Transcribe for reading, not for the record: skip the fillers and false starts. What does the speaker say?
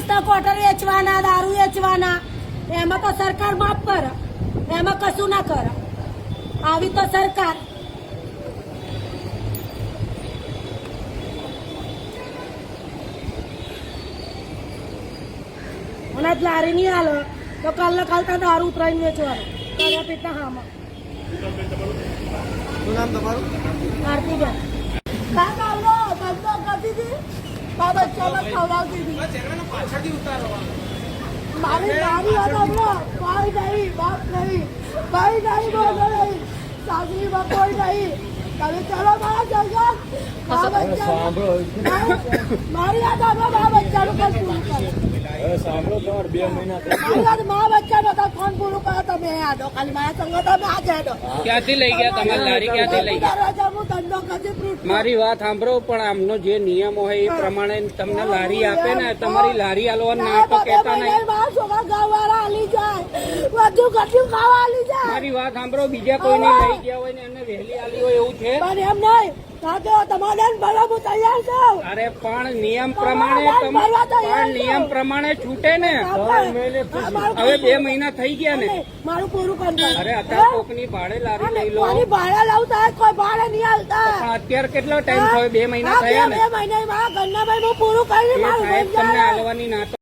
પીતા ક્વાર્ટર વેચવાના, દારૂ વેચવાના, એમાં તો સરકાર માફ કરે, એમાં કશું ના કરે. આવી તો સરકાર. અને લારી નહીં હાલો તો કાલના કાલતા દારૂ ઉતરાઈને વેચવાનો. કાલા પીતા હામાં. શું નામ તમારું? આરતીબેન. કાકા લો ધંધો કરતી હતી, બાબા ચાલો ખવડાવતી હતી. મારી વાત હમણાં ભાઈ નહીં, બાપ નહીં, ભાઈ નહીં, બોલો નહીં, સાસરીમાં કોઈ નહીં. તમે ચલો મારા જગા મારી યાદ આપણા મા બચ્ચાનું કઈ પૂરું કરે. સાંભળો તમારે 2 મહિના મારી યાદ મા બચ્ચાનો તો ફોન પૂરું કરો. તમે યાદો ખાલી મારા સંગ તમે આ જાડો. ક્યાંથી લઈ ગયા તમારી લારી? ક્યાંથી લઈ ગયા? હું ધંધો કરતી ફ્રૂટ. મારી વાત સાંભળો, પણ આમનો જે નિયમ હોય એ પ્રમાણે તમને લારી આપે ને, તમારી લારી આલવા ના તો કહેતા નહીં. મારા છોકરા ગાવાળા હાલી જાય, બધું કશું ખાવા હાલી જાય. મારી વાત સાંભળો, બીજા કોઈને લઈ ગયા હોય ને એને વહેલી આલી હોય એવું છે? પણ એમ નહીં, તમારે ભરવા તૈયાર છો. અરે પણ નિયમ પ્રમાણે નિયમ પ્રમાણે છૂટે ને. હવે 2 મહિના થઈ ગયા ને. મારું પૂરું કરી. અરે અત્યારે કોકની ભાડે લારી લઈ લો. ભાડે લાવતા કોઈ ભાડે નહીં હાલતા. પણ અત્યારે કેટલો ટાઈમ થયો? 2 મહિના થયા ને. 2 મહિના મારા ઘરના ભાઈ હું પૂરું કરી. સાહેબ તમને હાલવાની ના